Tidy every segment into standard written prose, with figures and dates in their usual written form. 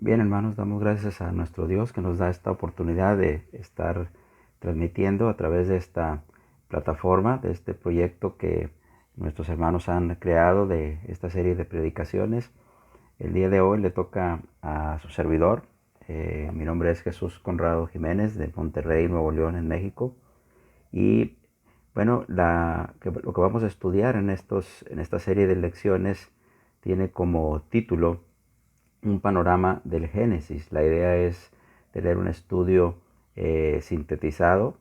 Bien, hermanos, damos gracias a nuestro Dios que nos da esta oportunidad de estar transmitiendo a través de esta plataforma, de este proyecto que nuestros hermanos han creado de esta serie de predicaciones. El día de hoy le toca a su servidor. Mi nombre es Jesús Conrado Jiménez de Monterrey, Nuevo León, en México. Y bueno, lo que vamos a estudiar en esta serie de lecciones tiene como título un panorama del Génesis. La idea es tener un estudio sintetizado,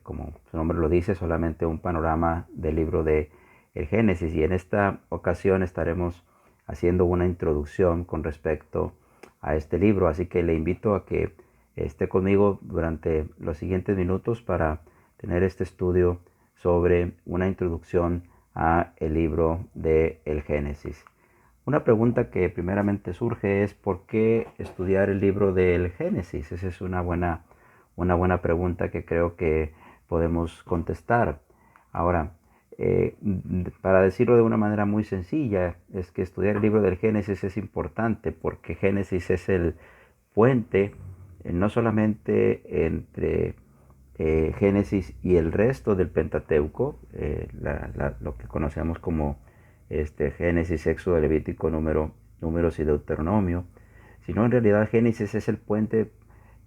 como su nombre lo dice, solamente un panorama del libro de el Génesis. Y en esta ocasión estaremos haciendo una introducción con respecto a este libro. Así que le invito a que esté conmigo durante los siguientes minutos para tener este estudio sobre una introducción a el libro de el Génesis. Una pregunta que primeramente surge es ¿por qué estudiar el libro del Génesis? Esa es una buena pregunta que creo que podemos contestar. Ahora, para decirlo de una manera muy sencilla, es que estudiar el libro del Génesis es importante porque Génesis es el puente, no solamente entre Génesis y el resto del Pentateuco, lo que conocemos como Génesis, Éxodo, Levítico, Números y Deuteronomio, sino en realidad Génesis es el puente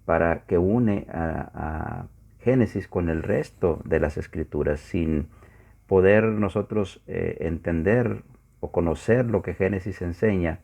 para que une a Génesis con el resto de las escrituras. Sin poder nosotros entender o conocer lo que Génesis enseña,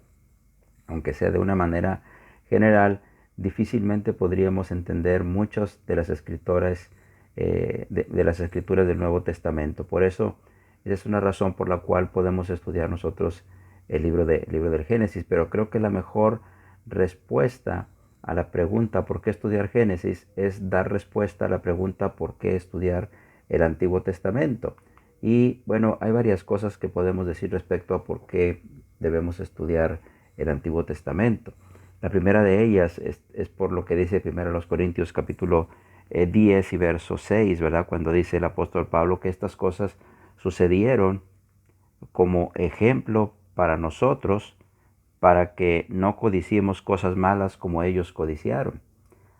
aunque sea de una manera general, difícilmente podríamos entender muchas de las escrituras de las escrituras del Nuevo Testamento. Por eso, esa es una razón por la cual podemos estudiar nosotros el libro del Génesis. Pero creo que la mejor respuesta a la pregunta ¿por qué estudiar Génesis? Es dar respuesta a la pregunta ¿por qué estudiar el Antiguo Testamento? Y bueno, hay varias cosas que podemos decir respecto a por qué debemos estudiar el Antiguo Testamento. La primera de ellas es por lo que dice primero los Corintios capítulo 10 y verso 6, ¿verdad? Cuando dice el apóstol Pablo que estas cosas sucedieron como ejemplo para nosotros, para que no codiciemos cosas malas como ellos codiciaron.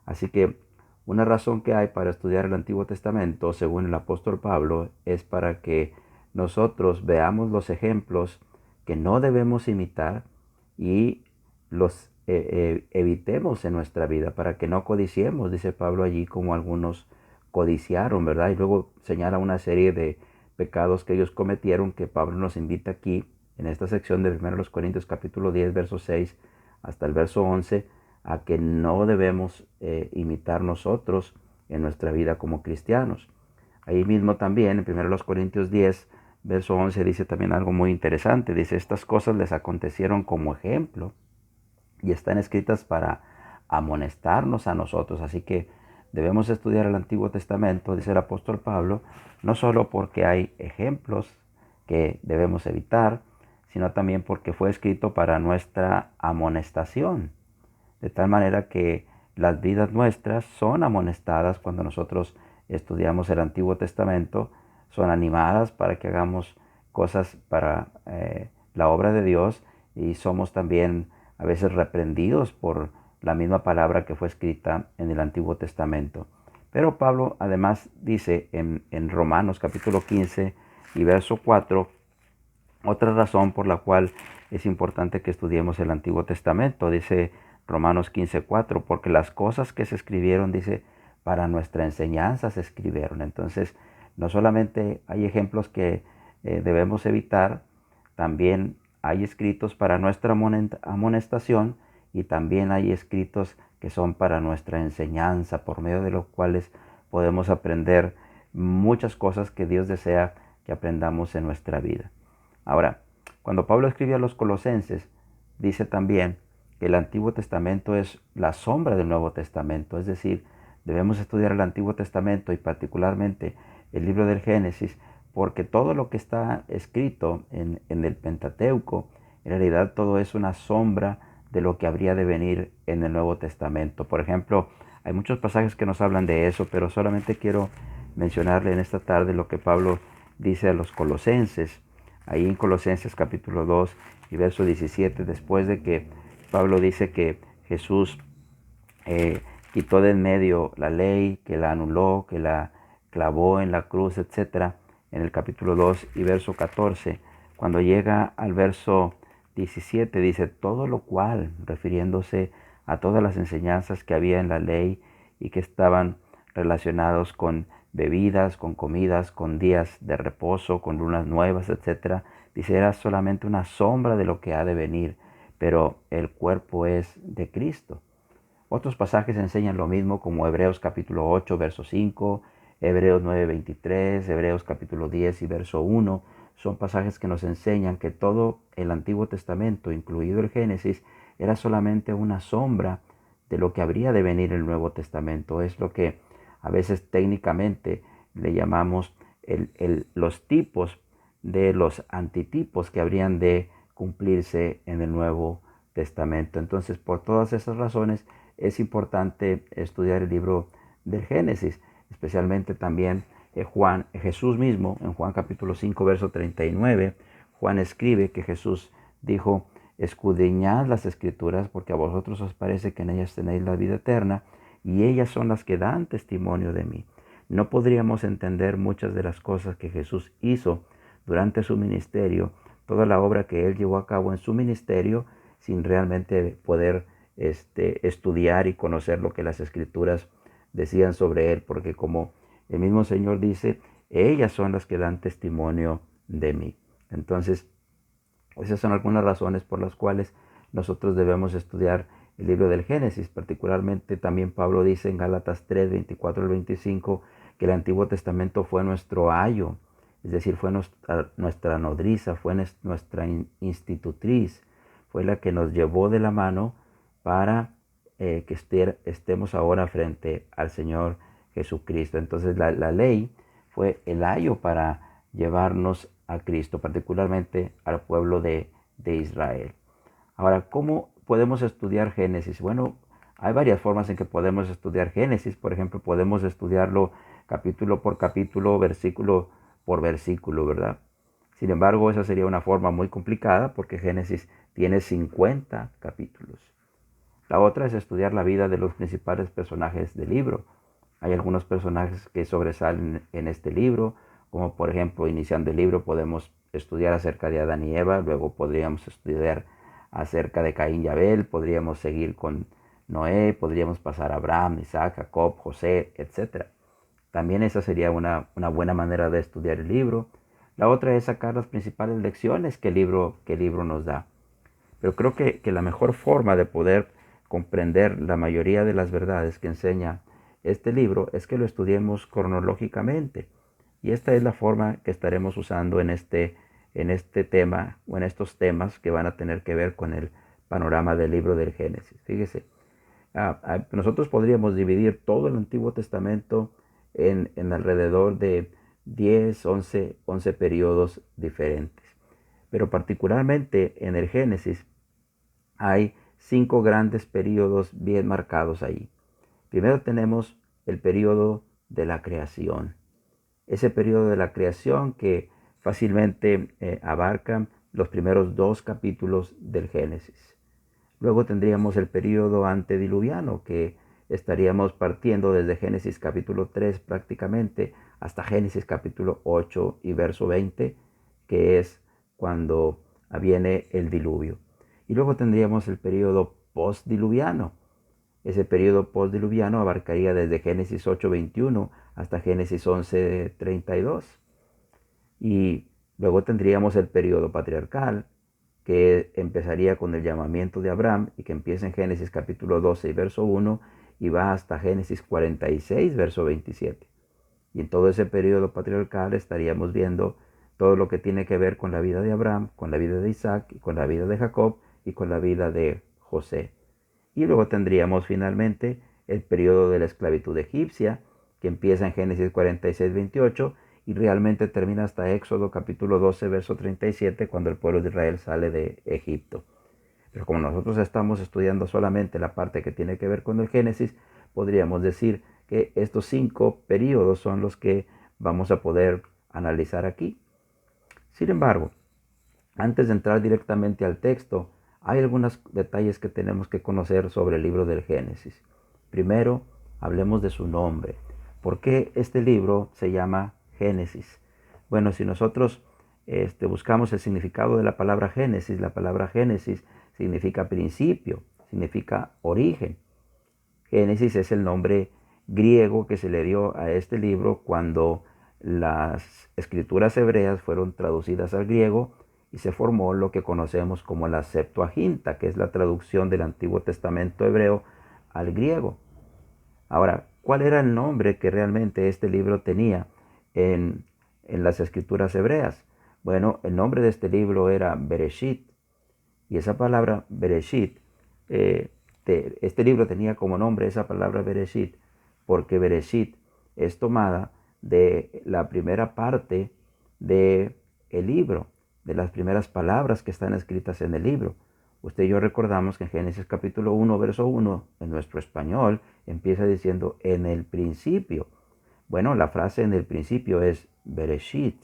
Así que una razón que hay para estudiar el Antiguo Testamento, según el apóstol Pablo, es para que nosotros veamos los ejemplos que no debemos imitar y los evitemos en nuestra vida, para que no codiciemos, dice Pablo allí, como algunos codiciaron, ¿verdad? Y luego señala una serie de pecados que ellos cometieron, que Pablo nos invita aquí, en esta sección de 1 Corintios capítulo 10, verso 6 hasta el verso 11, a que no debemos imitar nosotros en nuestra vida como cristianos. Ahí mismo también, en 1 Corintios 10, verso 11, dice también algo muy interesante. Dice, estas cosas les acontecieron como ejemplo y están escritas para amonestarnos a nosotros. Así que debemos estudiar el Antiguo Testamento, dice el apóstol Pablo, no solo porque hay ejemplos que debemos evitar, sino también porque fue escrito para nuestra amonestación. De tal manera que las vidas nuestras son amonestadas cuando nosotros estudiamos el Antiguo Testamento, son animadas para que hagamos cosas para la obra de Dios, y somos también a veces reprendidos por la misma palabra que fue escrita en el Antiguo Testamento. Pero Pablo además dice en Romanos capítulo 15 y verso 4, otra razón por la cual es importante que estudiemos el Antiguo Testamento. Dice Romanos 15:4, porque las cosas que se escribieron, dice, para nuestra enseñanza se escribieron. Entonces, no solamente hay ejemplos que debemos evitar, también hay escritos para nuestra amonestación, y también hay escritos que son para nuestra enseñanza, por medio de los cuales podemos aprender muchas cosas que Dios desea que aprendamos en nuestra vida. Ahora, cuando Pablo escribe a los Colosenses, dice también que el Antiguo Testamento es la sombra del Nuevo Testamento, es decir, debemos estudiar el Antiguo Testamento y particularmente el libro del Génesis, porque todo lo que está escrito en el Pentateuco, en realidad todo es una sombra de lo que habría de venir en el Nuevo Testamento. Por ejemplo, hay muchos pasajes que nos hablan de eso, pero solamente quiero mencionarle en esta tarde lo que Pablo dice a los Colosenses. Ahí en Colosenses capítulo 2 y verso 17, después de que Pablo dice que Jesús quitó de en medio la ley, que la anuló, que la clavó en la cruz, etc. En el capítulo 2 y verso 14, cuando llega al verso 17, dice, todo lo cual, refiriéndose a todas las enseñanzas que había en la ley y que estaban relacionados con bebidas, con comidas, con días de reposo, con lunas nuevas, etc. Dice, era solamente una sombra de lo que ha de venir, pero el cuerpo es de Cristo. Otros pasajes enseñan lo mismo, como Hebreos capítulo 8, verso 5, Hebreos 9, 23, Hebreos capítulo 10 y verso 1. Son pasajes que nos enseñan que todo el Antiguo Testamento, incluido el Génesis, era solamente una sombra de lo que habría de venir el Nuevo Testamento. Es lo que a veces técnicamente le llamamos los tipos de los antitipos que habrían de cumplirse en el Nuevo Testamento. Entonces, por todas esas razones, es importante estudiar el libro del Génesis, especialmente también Jesús mismo, en Juan capítulo 5, verso 39, Juan escribe que Jesús dijo, escudriñad las escrituras porque a vosotros os parece que en ellas tenéis la vida eterna y ellas son las que dan testimonio de mí. No podríamos entender muchas de las cosas que Jesús hizo durante su ministerio, toda la obra que él llevó a cabo en su ministerio, sin realmente poder estudiar y conocer lo que las escrituras decían sobre él, porque como el mismo Señor dice, ellas son las que dan testimonio de mí. Entonces, esas son algunas razones por las cuales nosotros debemos estudiar el libro del Génesis. Particularmente también Pablo dice en Gálatas 3, 24 al 25, que el Antiguo Testamento fue nuestro ayo, es decir, fue nuestra nodriza, fue nuestra institutriz, fue la que nos llevó de la mano para que estemos ahora frente al Señor Jesucristo. Entonces la ley fue el ayo para llevarnos a Cristo, particularmente al pueblo de Israel. Ahora, ¿cómo podemos estudiar Génesis? Bueno, hay varias formas en que podemos estudiar Génesis. Por ejemplo, podemos estudiarlo capítulo por capítulo, versículo por versículo, ¿verdad? Sin embargo, esa sería una forma muy complicada porque Génesis tiene 50 capítulos. La otra es estudiar la vida de los principales personajes del libro. Hay algunos personajes que sobresalen en este libro, como por ejemplo, iniciando el libro podemos estudiar acerca de Adán y Eva, luego podríamos estudiar acerca de Caín y Abel, podríamos seguir con Noé, podríamos pasar a Abraham, Isaac, Jacob, José, etc. También esa sería una buena manera de estudiar el libro. La otra es sacar las principales lecciones que el libro nos da. Pero creo que la mejor forma de poder comprender la mayoría de las verdades que enseña este libro es que lo estudiemos cronológicamente. Y esta es la forma que estaremos usando en este tema o en estos temas que van a tener que ver con el panorama del libro del Génesis. Fíjese, nosotros podríamos dividir todo el Antiguo Testamento en alrededor de 10, 11 periodos diferentes. Pero particularmente en el Génesis hay 5 grandes periodos bien marcados ahí. Primero tenemos el periodo de la creación. Ese periodo de la creación que fácilmente abarca los primeros 2 capítulos del Génesis. Luego tendríamos el periodo antediluviano, que estaríamos partiendo desde Génesis capítulo 3 prácticamente hasta Génesis capítulo 8 y verso 20, que es cuando viene el diluvio. Y luego tendríamos el periodo postdiluviano. Ese periodo postdiluviano abarcaría desde Génesis 8:21 hasta Génesis 11:32. Y luego tendríamos el periodo patriarcal, que empezaría con el llamamiento de Abraham y que empieza en Génesis capítulo 12 y verso 1 y va hasta Génesis 46, verso 27. Y en todo ese periodo patriarcal estaríamos viendo todo lo que tiene que ver con la vida de Abraham, con la vida de Isaac, con la vida de Jacob y con la vida de José. Y luego tendríamos finalmente el periodo de la esclavitud egipcia, que empieza en Génesis 46, 28 y realmente termina hasta Éxodo capítulo 12, verso 37, cuando el pueblo de Israel sale de Egipto. Pero como nosotros estamos estudiando solamente la parte que tiene que ver con el Génesis, podríamos decir que estos 5 periodos son los que vamos a poder analizar aquí. Sin embargo, antes de entrar directamente al texto, hay algunos detalles que tenemos que conocer sobre el libro del Génesis. Primero, hablemos de su nombre. ¿Por qué este libro se llama Génesis? Bueno, si nosotros buscamos el significado de la palabra Génesis significa principio, significa origen. Génesis es el nombre griego que se le dio a este libro cuando las escrituras hebreas fueron traducidas al griego y se formó lo que conocemos como la Septuaginta, que es la traducción del Antiguo Testamento hebreo al griego. Ahora, ¿cuál era el nombre que realmente este libro tenía en las escrituras hebreas? Bueno, el nombre de este libro era Bereshit. Y esa palabra Bereshit, este libro tenía como nombre esa palabra Bereshit, porque Bereshit es tomada de la primera parte del libro, de las primeras palabras que están escritas en el libro. Usted y yo recordamos que en Génesis capítulo 1, verso 1, en nuestro español, empieza diciendo en el principio. Bueno, la frase en el principio es Bereshit.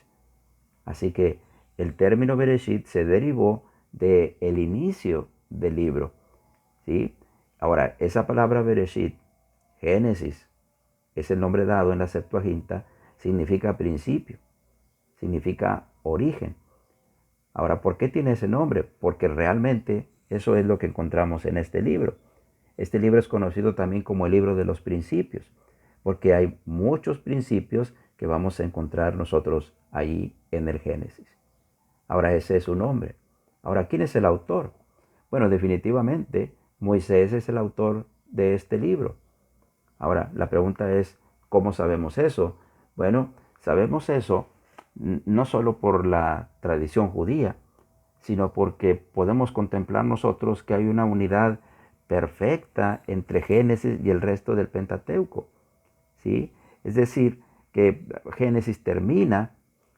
Así que el término Bereshit se derivó del inicio del libro. ¿Sí? Ahora, esa palabra Bereshit, Génesis, es el nombre dado en la Septuaginta, significa principio, significa origen. Ahora, ¿por qué tiene ese nombre? Porque realmente eso es lo que encontramos en este libro. Este libro es conocido también como el libro de los principios, porque hay muchos principios que vamos a encontrar nosotros ahí en el Génesis. Ahora, ese es su nombre. Ahora, ¿quién es el autor? Bueno, definitivamente Moisés es el autor de este libro. Ahora, la pregunta es, ¿cómo sabemos eso? Bueno, sabemos eso no solo por la tradición judía, sino porque podemos contemplar nosotros que hay una unidad perfecta entre Génesis y el resto del Pentateuco. ¿Sí? Es decir, que Génesis termina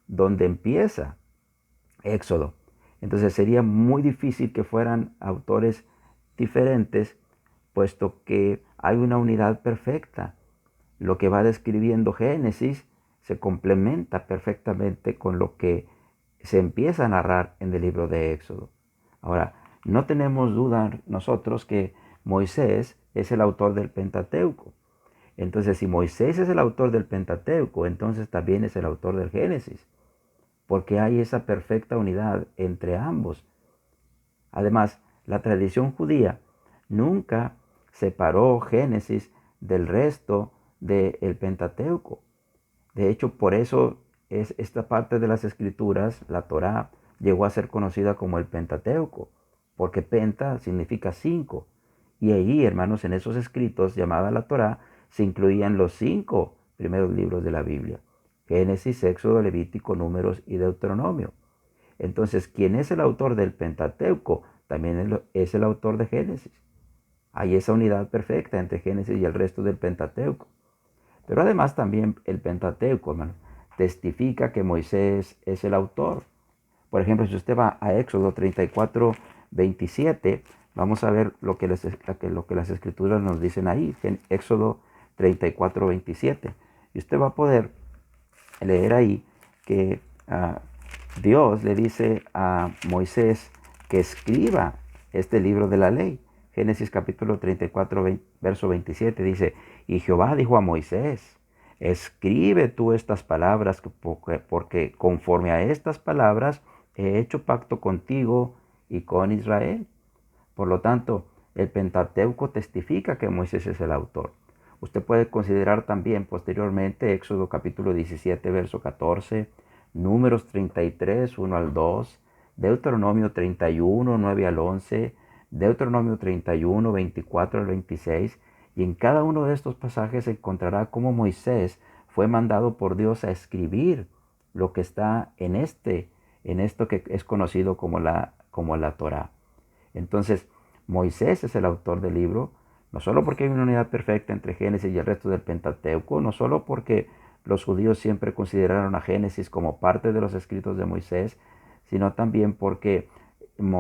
donde empieza Éxodo. Entonces sería muy difícil que fueran autores diferentes, puesto que hay una unidad perfecta. Lo que va describiendo Génesis se complementa perfectamente con lo que se empieza a narrar en el libro de Éxodo. Ahora, no tenemos duda nosotros que Moisés es el autor del Pentateuco. Entonces, si Moisés es el autor del Pentateuco, entonces también es el autor del Génesis, porque hay esa perfecta unidad entre ambos. Además, la tradición judía nunca separó Génesis del resto del Pentateuco. De hecho, por eso es esta parte de las escrituras, la Torá, llegó a ser conocida como el Pentateuco, porque penta significa 5. Y ahí, hermanos, en esos escritos llamada la Torá, se incluían los 5 primeros libros de la Biblia: Génesis, Éxodo, Levítico, Números y Deuteronomio. Entonces, ¿quién es el autor del Pentateuco? También es el autor de Génesis. Hay esa unidad perfecta entre Génesis y el resto del Pentateuco. Pero además también el Pentateuco, hermano, testifica que Moisés es el autor. Por ejemplo, si usted va a Éxodo 34, 27, vamos a ver lo que las escrituras nos dicen ahí, en Éxodo 34, 27. Y usted va a poder leer ahí que Dios le dice a Moisés que escriba este libro de la ley. Génesis capítulo 34, verso 27 dice: y Jehová dijo a Moisés: escribe tú estas palabras, porque conforme a estas palabras he hecho pacto contigo y con Israel. Por lo tanto, el Pentateuco testifica que Moisés es el autor. Usted puede considerar también posteriormente Éxodo capítulo 17, verso 14, Números 33, 1 al 2, Deuteronomio 31, 9 al 11, Deuteronomio 31, 24 al 26, y en cada uno de estos pasajes se encontrará cómo Moisés fue mandado por Dios a escribir lo que está en esto que es conocido como la Torá. Entonces, Moisés es el autor del libro, no solo porque hay una unidad perfecta entre Génesis y el resto del Pentateuco, no solo porque los judíos siempre consideraron a Génesis como parte de los escritos de Moisés, sino también porque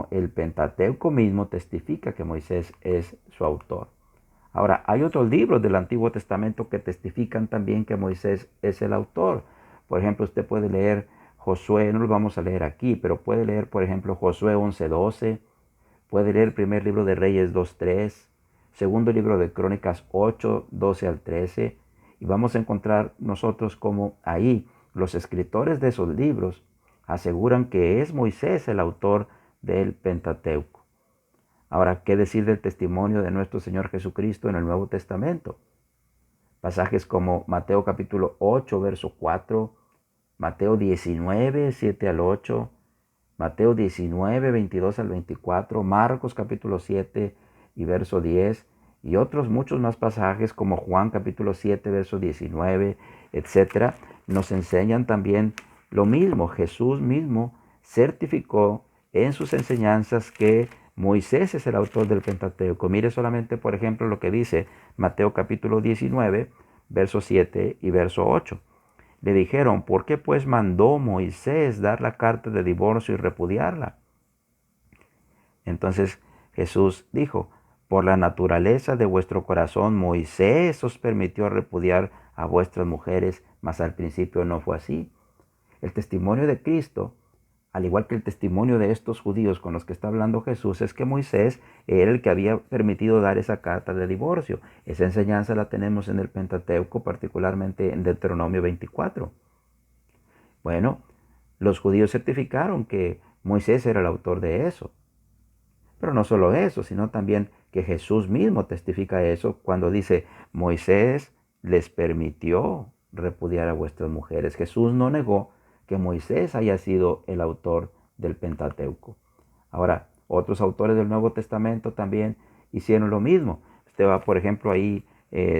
el Pentateuco mismo testifica que Moisés es su autor. Ahora, hay otros libros del Antiguo Testamento que testifican también que Moisés es el autor. Por ejemplo, usted puede leer Josué, no lo vamos a leer aquí, pero puede leer, por ejemplo, Josué 11:12, Puede leer el primer libro de Reyes 2:3, segundo libro de Crónicas 8:12 al 13, y vamos a encontrar nosotros como ahí los escritores de esos libros aseguran que es Moisés el autor del Pentateuco. Ahora, ¿qué decir del testimonio de nuestro Señor Jesucristo en el Nuevo Testamento? Pasajes como Mateo capítulo 8, verso 4, Mateo 19, 7 al 8, Mateo 19, 22 al 24, Marcos capítulo 7 y verso 10, y otros muchos más pasajes como Juan capítulo 7, verso 19, etcétera, nos enseñan también lo mismo. Jesús mismo certificó en sus enseñanzas que Moisés es el autor del Pentateuco. Mire solamente, por ejemplo, lo que dice Mateo capítulo 19, verso 7 y verso 8. Le dijeron, ¿por qué pues mandó Moisés dar la carta de divorcio y repudiarla? Entonces Jesús dijo, por la naturaleza de vuestro corazón Moisés os permitió repudiar a vuestras mujeres, mas al principio no fue así. El testimonio de Cristo, al igual que el testimonio de estos judíos con los que está hablando Jesús, es que Moisés era el que había permitido dar esa carta de divorcio. Esa enseñanza la tenemos en el Pentateuco, particularmente en Deuteronomio 24. Bueno, los judíos certificaron que Moisés era el autor de eso. Pero no solo eso, sino también que Jesús mismo testifica eso cuando dice, Moisés les permitió repudiar a vuestras mujeres. Jesús no negó que Moisés haya sido el autor del Pentateuco. Ahora, otros autores del Nuevo Testamento también hicieron lo mismo. Usted va, por ejemplo, ahí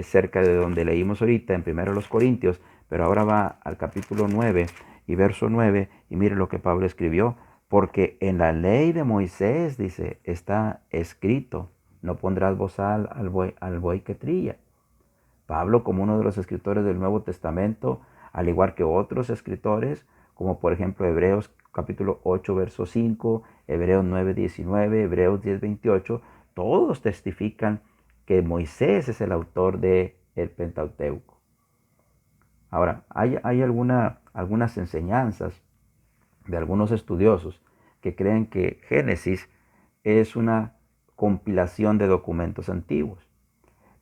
cerca de donde leímos ahorita, en 1 Corintios, pero ahora va al capítulo 9 y verso 9, y mire lo que Pablo escribió. Porque en la ley de Moisés, dice, está escrito, no pondrás bozal al buey que trilla. Pablo, como uno de los escritores del Nuevo Testamento, al igual que otros escritores, como por ejemplo Hebreos capítulo 8, verso 5, Hebreos 9, 19, Hebreos 10, 28, todos testifican que Moisés es el autor del Pentateuco. Ahora, hay algunas enseñanzas de algunos estudiosos que creen que Génesis es una compilación de documentos antiguos.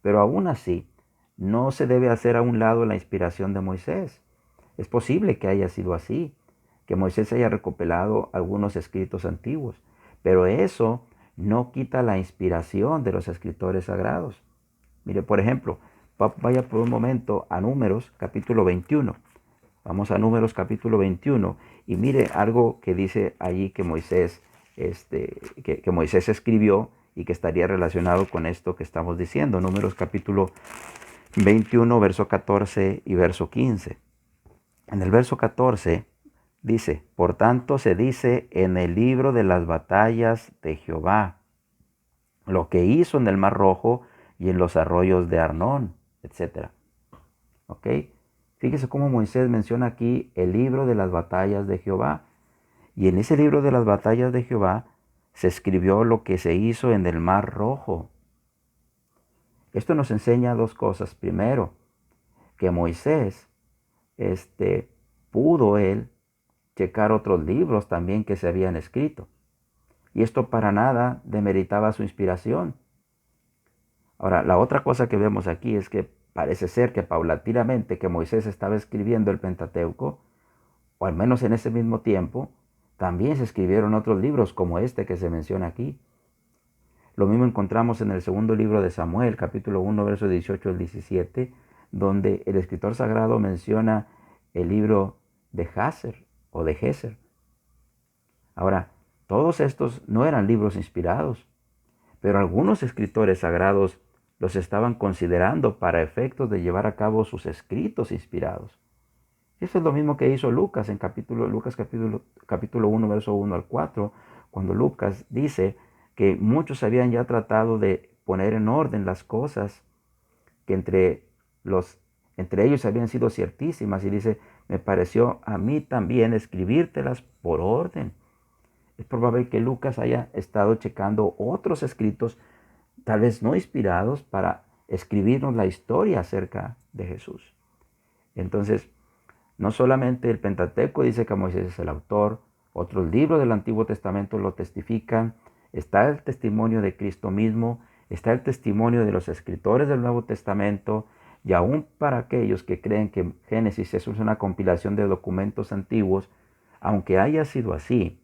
Pero aún así, no se debe hacer a un lado la inspiración de Moisés. Es posible que haya sido así, que Moisés haya recopilado algunos escritos antiguos, pero eso no quita la inspiración de los escritores sagrados. Mire, por ejemplo, vaya por un momento a Números capítulo 21. Vamos a Números capítulo 21 y mire algo que dice allí que Moisés, que Moisés escribió y que estaría relacionado con esto que estamos diciendo. Números capítulo 21, verso 14 y verso 15. En el verso 14 dice, por tanto se dice en el libro de las batallas de Jehová, lo que hizo en el Mar Rojo y en los arroyos de Arnón, etc. ¿Ok? Fíjese cómo Moisés menciona aquí el libro de las batallas de Jehová. Y en ese libro de las batallas de Jehová se escribió lo que se hizo en el Mar Rojo. Esto nos enseña dos cosas. Primero, que Moisés pudo él checar otros libros también que se habían escrito. Y esto para nada demeritaba su inspiración. Ahora, la otra cosa que vemos aquí es que parece ser que paulatinamente que Moisés estaba escribiendo el Pentateuco, o al menos en ese mismo tiempo, también se escribieron otros libros como este que se menciona aquí. Lo mismo encontramos en el segundo libro de Samuel, capítulo 1, versos 18 al 17, donde el escritor sagrado menciona el libro de Jaser o de Geser. Ahora, todos estos no eran libros inspirados, pero algunos escritores sagrados los estaban considerando para efectos de llevar a cabo sus escritos inspirados. Eso es lo mismo que hizo Lucas en capítulo 1, verso 1 al 4, cuando Lucas dice que muchos habían ya tratado de poner en orden las cosas que entre ellos habían sido ciertísimas, y dice, me pareció a mí también escribírtelas por orden. Es probable que Lucas haya estado checando otros escritos, tal vez no inspirados, para escribirnos la historia acerca de Jesús. Entonces, no solamente el Pentateuco dice que Moisés es el autor, otros libros del Antiguo Testamento lo testifican, está el testimonio de Cristo mismo, está el testimonio de los escritores del Nuevo Testamento, y aún para aquellos que creen que Génesis es una compilación de documentos antiguos, aunque haya sido así,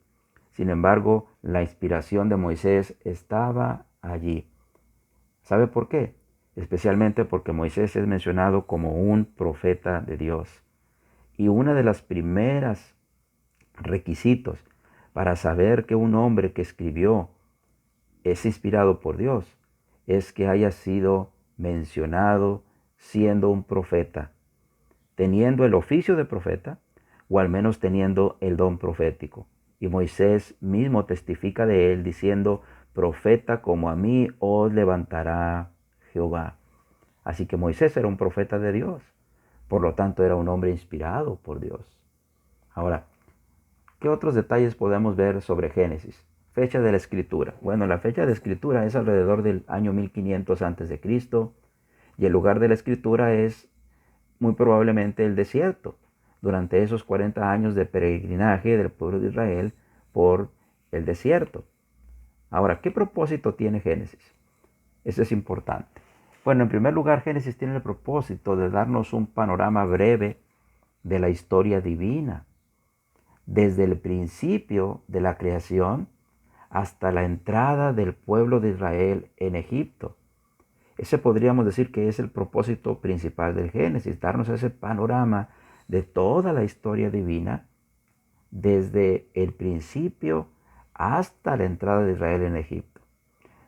sin embargo, la inspiración de Moisés estaba allí. ¿Sabe por qué? Especialmente porque Moisés es mencionado como un profeta de Dios. Y una de las primeras requisitos para saber que un hombre que escribió es inspirado por Dios es que haya sido mencionado siendo un profeta, teniendo el oficio de profeta o al menos teniendo el don profético. Y Moisés mismo testifica de él diciendo, profeta como a mí os levantará Jehová. Así que Moisés era un profeta de Dios, por lo tanto era un hombre inspirado por Dios. Ahora, ¿qué otros detalles podemos ver sobre Génesis? Fecha de la escritura. Bueno, la fecha de escritura es alrededor del año 1500 a.C. y el lugar de la escritura es muy probablemente el desierto, durante esos 40 años de peregrinaje del pueblo de Israel por el desierto. Ahora, ¿qué propósito tiene Génesis? Eso es importante. Bueno, en primer lugar, Génesis tiene el propósito de darnos un panorama breve de la historia divina, desde el principio de la creación hasta la entrada del pueblo de Israel en Egipto. Ese podríamos decir que es el propósito principal del Génesis, darnos ese panorama de toda la historia divina, desde el principio hasta la entrada de Israel en Egipto.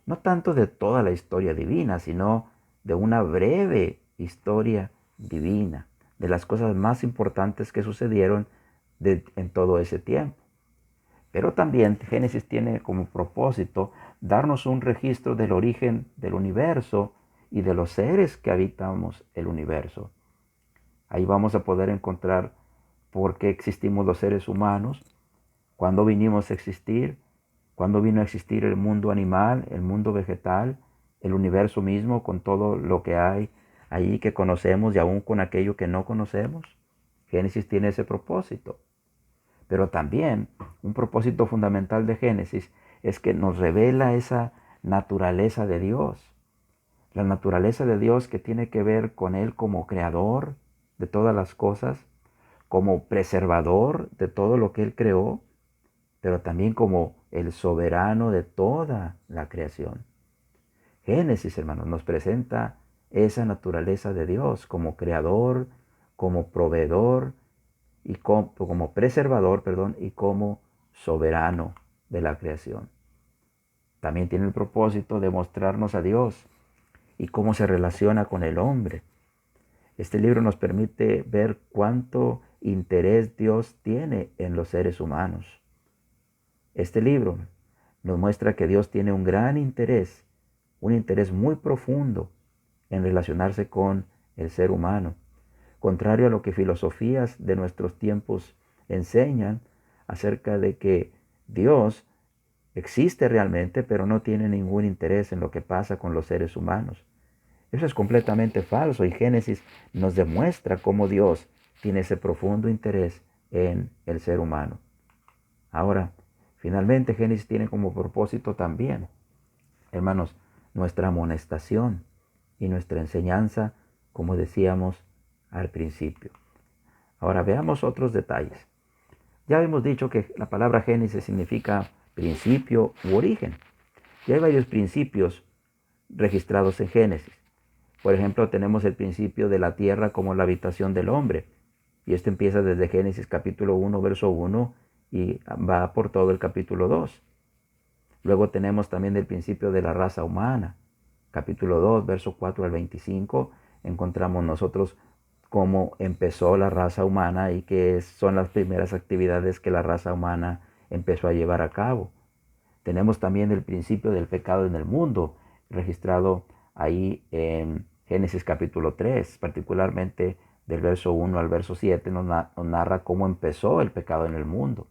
No tanto de toda la historia divina, sino de una breve historia divina, de las cosas más importantes que sucedieron en todo ese tiempo. Pero también Génesis tiene como propósito darnos un registro del origen del universo y de los seres que habitamos el universo. Ahí vamos a poder encontrar por qué existimos los seres humanos, cuándo vinimos a existir, cuándo vino a existir el mundo animal, el mundo vegetal, el universo mismo con todo lo que hay ahí que conocemos y aún con aquello que no conocemos. Génesis tiene ese propósito. Pero también un propósito fundamental de Génesis es que nos revela esa naturaleza de Dios. La naturaleza de Dios que tiene que ver con Él como creador de todas las cosas, como preservador de todo lo que Él creó, pero también como el soberano de toda la creación. Génesis, hermanos, nos presenta esa naturaleza de Dios como creador, como proveedor, y como preservador, y como soberano de la creación. También tiene el propósito de mostrarnos a Dios y cómo se relaciona con el hombre. Este libro nos permite ver cuánto interés Dios tiene en los seres humanos. Este libro nos muestra que Dios tiene un gran interés, un interés muy profundo en relacionarse con el ser humano. Contrario a lo que filosofías de nuestros tiempos enseñan acerca de que Dios existe realmente, pero no tiene ningún interés en lo que pasa con los seres humanos. Eso es completamente falso y Génesis nos demuestra cómo Dios tiene ese profundo interés en el ser humano. Ahora, finalmente Génesis tiene como propósito también, hermanos, nuestra amonestación y nuestra enseñanza, como decíamos al principio. Ahora veamos otros detalles. Ya hemos dicho que la palabra Génesis significa principio u origen. Y hay varios principios registrados en Génesis. Por ejemplo, tenemos el principio de la tierra como la habitación del hombre. Y esto empieza desde Génesis capítulo 1, verso 1 y va por todo el capítulo 2. Luego tenemos también el principio de la raza humana. Capítulo 2, verso 4 al 25, encontramos nosotros cómo empezó la raza humana y qué son las primeras actividades que la raza humana empezó a llevar a cabo. Tenemos también el principio del pecado en el mundo, registrado ahí en Génesis capítulo 3, particularmente del verso 1 al verso 7, nos narra cómo empezó el pecado en el mundo.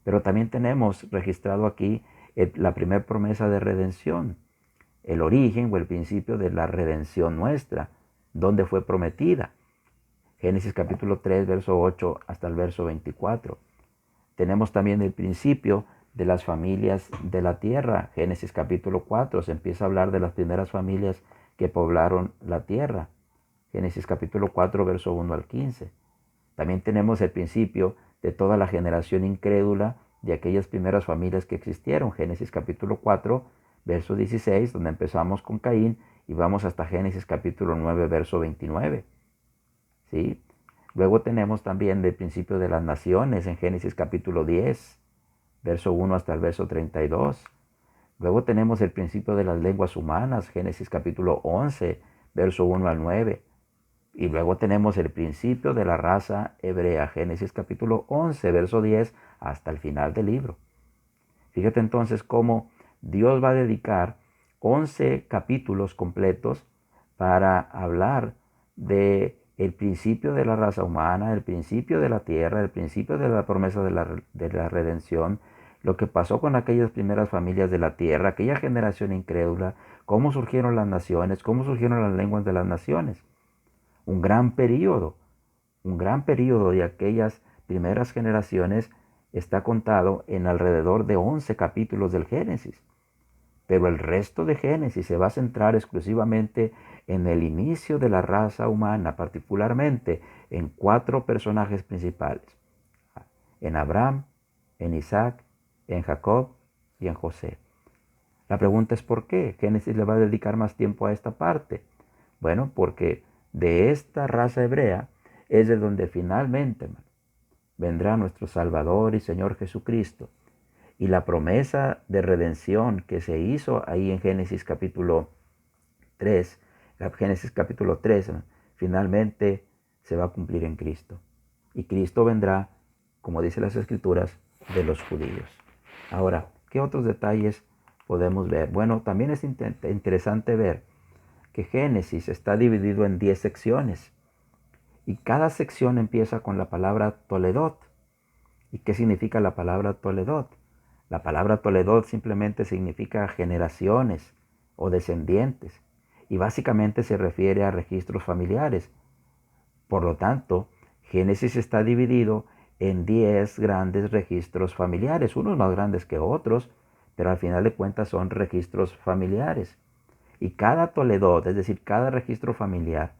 Pero también tenemos registrado aquí la primera promesa de redención, el origen o el principio de la redención nuestra, donde fue prometida. Génesis capítulo 3, verso 8 hasta el verso 24. Tenemos también el principio de las familias de la tierra. Génesis capítulo 4 se empieza a hablar de las primeras familias que poblaron la tierra. Génesis capítulo 4, verso 1 al 15. También tenemos el principio de toda la generación incrédula de aquellas primeras familias que existieron. Génesis capítulo 4, verso 16, donde empezamos con Caín y vamos hasta Génesis capítulo 9, verso 29. ¿Sí? Luego tenemos también el principio de las naciones en Génesis capítulo 10, verso 1 hasta el verso 32. Luego tenemos el principio de las lenguas humanas, Génesis capítulo 11, verso 1 al 9. Y luego tenemos el principio de la raza hebrea, Génesis capítulo 11, verso 10, hasta el final del libro. Fíjate entonces cómo Dios va a dedicar 11 capítulos completos para hablar de el principio de la raza humana, el principio de la tierra, el principio de la promesa de la redención, lo que pasó con aquellas primeras familias de la tierra, aquella generación incrédula, cómo surgieron las naciones, cómo surgieron las lenguas de las naciones. Un gran periodo de aquellas primeras generaciones está contado en alrededor de 11 capítulos del Génesis. Pero el resto de Génesis se va a centrar exclusivamente en el inicio de la raza humana, particularmente en 4 personajes principales: en Abraham, en Isaac, en Jacob y en José. La pregunta es ¿por qué Génesis le va a dedicar más tiempo a esta parte? Bueno, porque de esta raza hebrea es de donde finalmente vendrá nuestro Salvador y Señor Jesucristo. Y la promesa de redención que se hizo ahí en Génesis capítulo 3, finalmente se va a cumplir en Cristo. Y Cristo vendrá, como dice las Escrituras, de los judíos. Ahora, ¿qué otros detalles podemos ver? Bueno, también es interesante ver que Génesis está dividido en 10 secciones. Y cada sección empieza con la palabra Toledot. ¿Y qué significa la palabra Toledot? La palabra Toledot simplemente significa generaciones o descendientes. Y básicamente se refiere a registros familiares. Por lo tanto, Génesis está dividido en 10 grandes registros familiares, unos más grandes que otros, pero al final de cuentas son registros familiares. Y cada Toledot, es decir, cada registro familiar,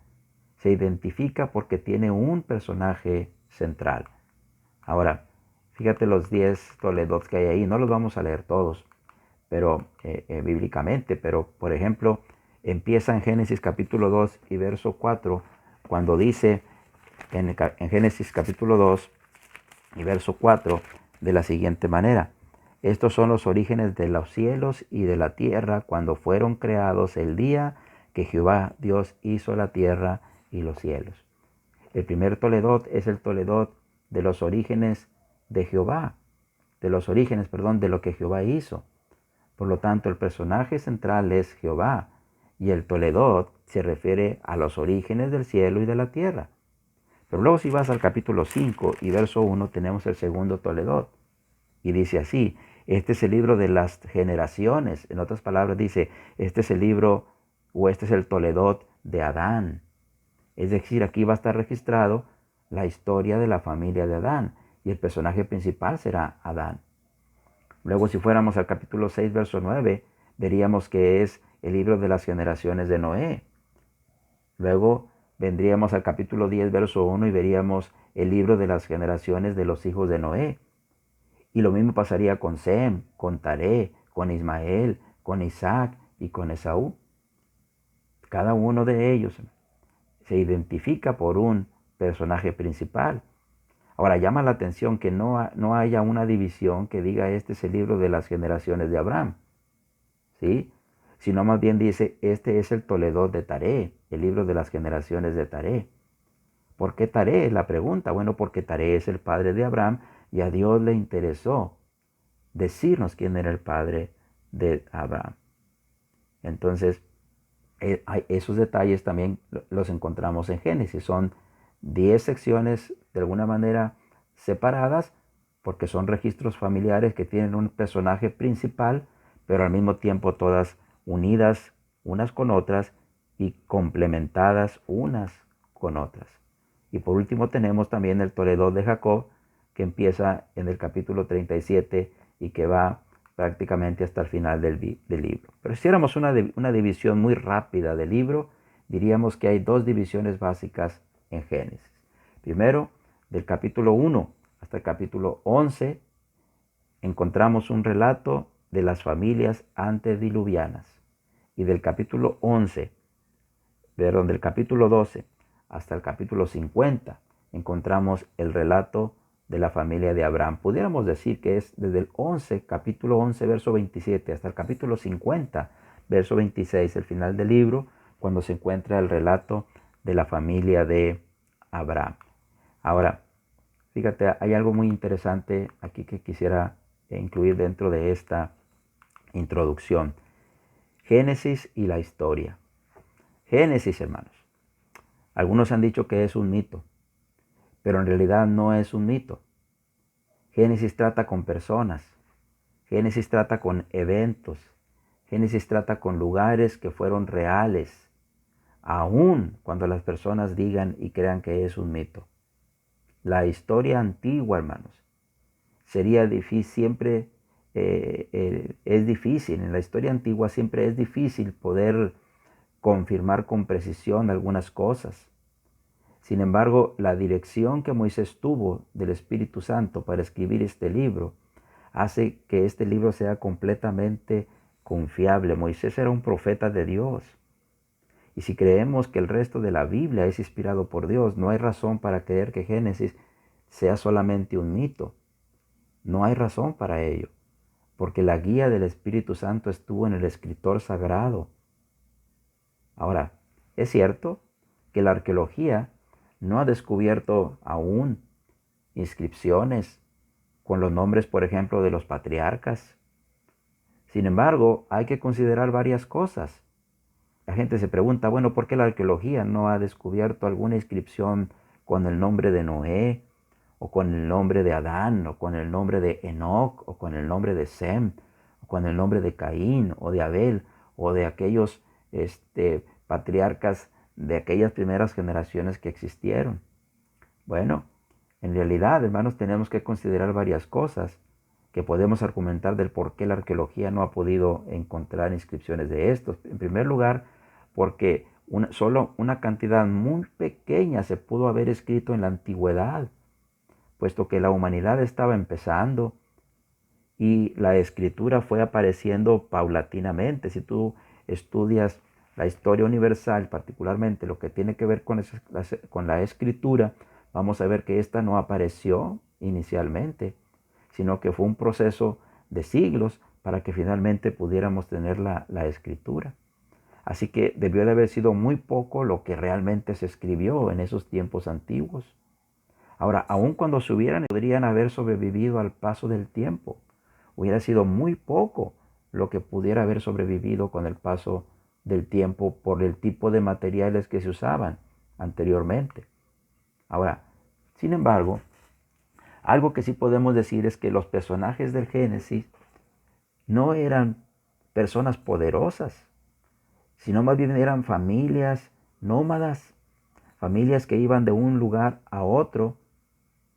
se identifica porque tiene un personaje central. Ahora, fíjate los 10 Toledot que hay ahí, no los vamos a leer todos, pero bíblicamente, pero por ejemplo, empieza en Génesis capítulo 2 y verso 4, cuando dice en Génesis capítulo 2 y verso 4 de la siguiente manera: estos son los orígenes de los cielos y de la tierra cuando fueron creados el día que Jehová Dios hizo la tierra y los cielos. El primer Toledot es el Toledot de los orígenes de Jehová, de los orígenes, perdón, de lo que Jehová hizo. Por lo tanto, el personaje central es Jehová y el Toledot se refiere a los orígenes del cielo y de la tierra. Pero luego si vas al capítulo 5 y verso 1 tenemos el segundo Toledot. Y dice así: este es el libro de las generaciones. En otras palabras dice, este es el libro o este es el Toledot de Adán. Es decir, aquí va a estar registrado la historia de la familia de Adán y el personaje principal será Adán. Luego si fuéramos al capítulo 6, verso 9, veríamos que es el libro de las generaciones de Noé. Luego vendríamos al capítulo 10, verso 1 y veríamos el libro de las generaciones de los hijos de Noé. Y lo mismo pasaría con Sem, con Taré, con Ismael, con Isaac y con Esaú. Cada uno de ellos se identifica por un personaje principal. Ahora llama la atención que no haya una división que diga este es el libro de las generaciones de Abraham, ¿sí? Sino más bien dice este es el Toledot de Taré, el libro de las generaciones de Taré. ¿Por qué Taré? Es la pregunta. Bueno, porque Taré es el padre de Abraham y a Dios le interesó decirnos quién era el padre de Abraham. Entonces, esos detalles también los encontramos en Génesis. Son 10 secciones de alguna manera separadas porque son registros familiares que tienen un personaje principal, pero al mismo tiempo todas unidas unas con otras y complementadas unas con otras. Y por último tenemos también el Toledot de Jacob, que empieza en el capítulo 37 y que va prácticamente hasta el final del libro. Pero si hiciéramos una división muy rápida del libro, diríamos que hay dos divisiones básicas en Génesis. Primero, del capítulo 1 hasta el capítulo 11, encontramos un relato de las familias antediluvianas. Y del capítulo 11, del capítulo 12 hasta el capítulo 50, encontramos el relato de la familia de Abraham. Pudiéramos decir que es desde el capítulo 11, verso 27, hasta el capítulo 50, verso 26, el final del libro, cuando se encuentra el relato de la familia de Abraham. Ahora, fíjate, hay algo muy interesante aquí que quisiera incluir dentro de esta introducción. Génesis y la historia. Génesis, hermanos. Algunos han dicho que es un mito, pero en realidad no es un mito. Génesis trata con personas. Génesis trata con eventos. Génesis trata con lugares que fueron reales, aun cuando las personas digan y crean que es un mito. La historia antigua, hermanos, sería difícil, siempre es difícil. En la historia antigua siempre es difícil poder confirmar con precisión algunas cosas. Sin embargo, la dirección que Moisés tuvo del Espíritu Santo para escribir este libro hace que este libro sea completamente confiable. Moisés era un profeta de Dios. Y si creemos que el resto de la Biblia es inspirado por Dios, no hay razón para creer que Génesis sea solamente un mito. No hay razón para ello, porque la guía del Espíritu Santo estuvo en el escritor sagrado. Ahora, es cierto que la arqueología no ha descubierto aún inscripciones con los nombres, por ejemplo, de los patriarcas. Sin embargo, hay que considerar varias cosas. La gente se pregunta, bueno, ¿por qué la arqueología no ha descubierto alguna inscripción con el nombre de Noé, o con el nombre de Adán, o con el nombre de Enoc, o con el nombre de Sem, o con el nombre de Caín, o de Abel, o de aquellos patriarcas de aquellas primeras generaciones que existieron? Bueno, en realidad, hermanos, tenemos que considerar varias cosas que podemos argumentar del por qué la arqueología no ha podido encontrar inscripciones de estos. En primer lugar, porque solo una cantidad muy pequeña se pudo haber escrito en la antigüedad, puesto que la humanidad estaba empezando y la escritura fue apareciendo paulatinamente. Si tú estudias la historia universal, particularmente lo que tiene que ver con la escritura, vamos a ver que esta no apareció inicialmente, sino que fue un proceso de siglos para que finalmente pudiéramos tener la escritura. Así que debió de haber sido muy poco lo que realmente se escribió en esos tiempos antiguos. Ahora, aun cuando se podrían haber sobrevivido al paso del tiempo. Hubiera sido muy poco lo que pudiera haber sobrevivido con el paso del tiempo por el tipo de materiales que se usaban anteriormente. Ahora, sin embargo, algo que sí podemos decir es que los personajes del Génesis no eran personas poderosas, sino más bien eran familias nómadas, familias que iban de un lugar a otro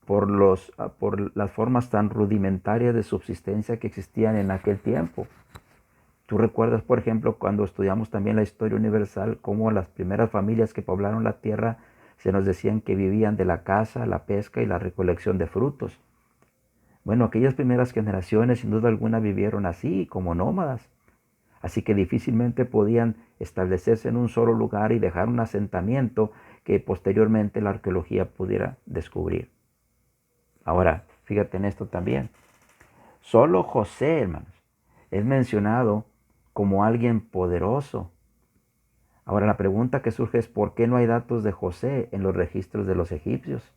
por las formas tan rudimentarias de subsistencia que existían en aquel tiempo. Tú recuerdas, por ejemplo, cuando estudiamos también la historia universal, cómo las primeras familias que poblaron la tierra se nos decían que vivían de la caza, la pesca y la recolección de frutos. Bueno, aquellas primeras generaciones sin duda alguna vivieron así, como nómadas. Así que difícilmente podían establecerse en un solo lugar y dejar un asentamiento que posteriormente la arqueología pudiera descubrir. Ahora, fíjate en esto también. Solo José, hermanos, es mencionado como alguien poderoso. Ahora, la pregunta que surge es ¿por qué no hay datos de José en los registros de los egipcios?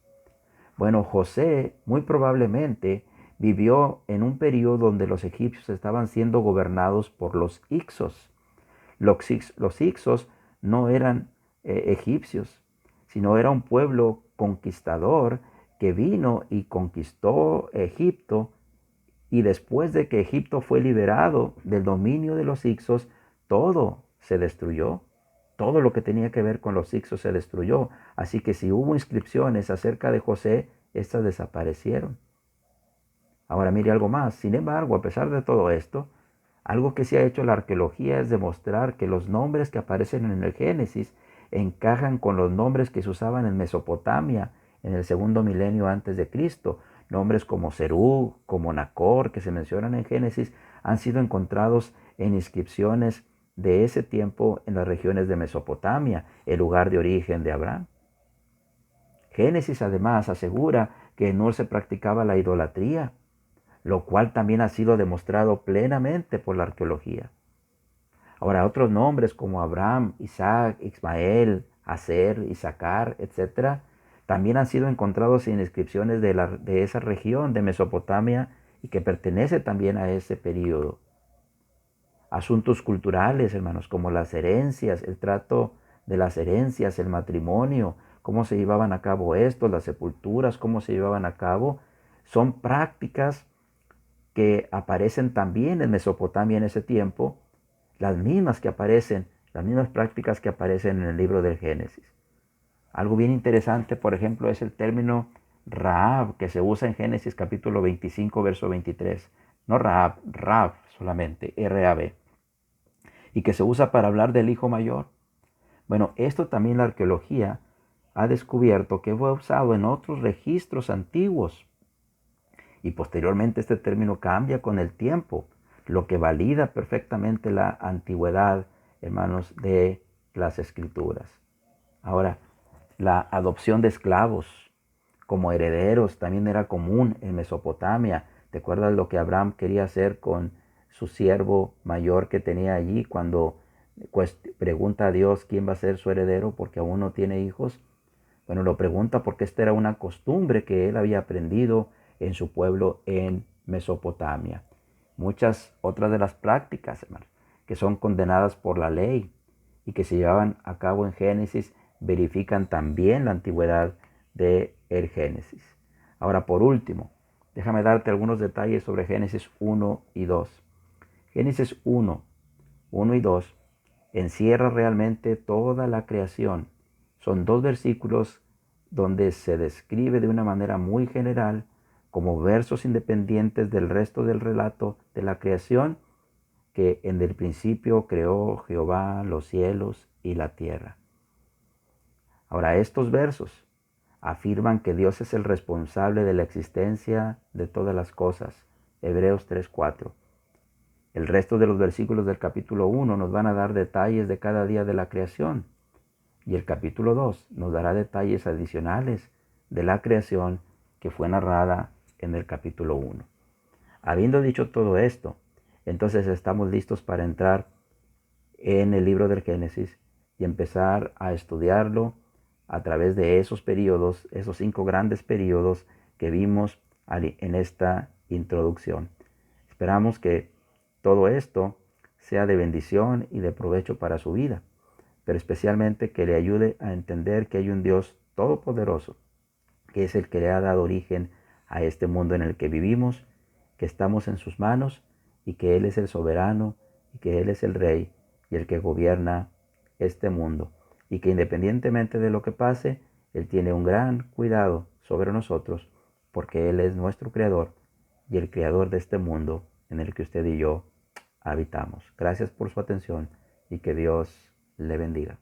Bueno, José muy probablemente vivió en un periodo donde los egipcios estaban siendo gobernados por los Hicsos. Los Hicsos no eran egipcios, sino era un pueblo conquistador que vino y conquistó Egipto, y después de que Egipto fue liberado del dominio de los Hicsos, todo se destruyó. Todo lo que tenía que ver con los Hicsos se destruyó. Así que si hubo inscripciones acerca de José, estas desaparecieron. Ahora mire algo más. Sin embargo, a pesar de todo esto, algo que se ha hecho la arqueología es demostrar que los nombres que aparecen en el Génesis encajan con los nombres que se usaban en Mesopotamia en el segundo milenio antes de Cristo. Nombres como Serug, como Nacor, que se mencionan en Génesis, han sido encontrados en inscripciones de ese tiempo en las regiones de Mesopotamia, el lugar de origen de Abraham. Génesis además asegura que en Ur se practicaba la idolatría, lo cual también ha sido demostrado plenamente por la arqueología. Ahora, otros nombres como Abraham, Isaac, Ismael, Aser, Isaacar, etc., también han sido encontrados en inscripciones de esa región de Mesopotamia y que pertenece también a ese periodo. Asuntos culturales, hermanos, como las herencias, el trato de las herencias, el matrimonio, cómo se llevaban a cabo esto, las sepulturas, cómo se llevaban a cabo, son prácticas que aparecen también en Mesopotamia en ese tiempo, las mismas prácticas que aparecen en el libro del Génesis. Algo bien interesante, por ejemplo, es el término Rahab, que se usa en Génesis capítulo 25, verso 23. No Rahab, Rab solamente, R-A-B. Y que se usa para hablar del hijo mayor. Bueno, esto también la arqueología ha descubierto que fue usado en otros registros antiguos. Y posteriormente este término cambia con el tiempo, lo que valida perfectamente la antigüedad, hermanos, de las escrituras. Ahora, la adopción de esclavos como herederos también era común en Mesopotamia. ¿Te acuerdas lo que Abraham quería hacer con su siervo mayor que tenía allí cuando pregunta a Dios quién va a ser su heredero porque aún no tiene hijos? Bueno, lo pregunta porque esta era una costumbre que él había aprendido en su pueblo en Mesopotamia. Muchas otras de las prácticas, hermanos, que son condenadas por la ley y que se llevaban a cabo en Génesis, verifican también la antigüedad del Génesis. Ahora, por último, déjame darte algunos detalles sobre Génesis 1 y 2. Génesis 1 y 2 encierra realmente toda la creación. Son dos versículos donde se describe de una manera muy general como versos independientes del resto del relato de la creación, que en el principio creó Jehová los cielos y la tierra. Ahora, estos versos afirman que Dios es el responsable de la existencia de todas las cosas. Hebreos 3:4. El resto de los versículos del capítulo 1 nos van a dar detalles de cada día de la creación. Y el capítulo 2 nos dará detalles adicionales de la creación que fue narrada en el capítulo 1. Habiendo dicho todo esto, entonces estamos listos para entrar en el libro del Génesis y empezar a estudiarlo a través de esos periodos, esos 5 grandes periodos que vimos en esta introducción. Esperamos que todo esto sea de bendición y de provecho para su vida, pero especialmente que le ayude a entender que hay un Dios todopoderoso, que es el que le ha dado origen a este mundo en el que vivimos, que estamos en sus manos y que Él es el soberano y que Él es el rey y el que gobierna este mundo, y que independientemente de lo que pase, Él tiene un gran cuidado sobre nosotros, porque Él es nuestro creador y el creador de este mundo en el que usted y yo habitamos. Gracias por su atención y que Dios le bendiga.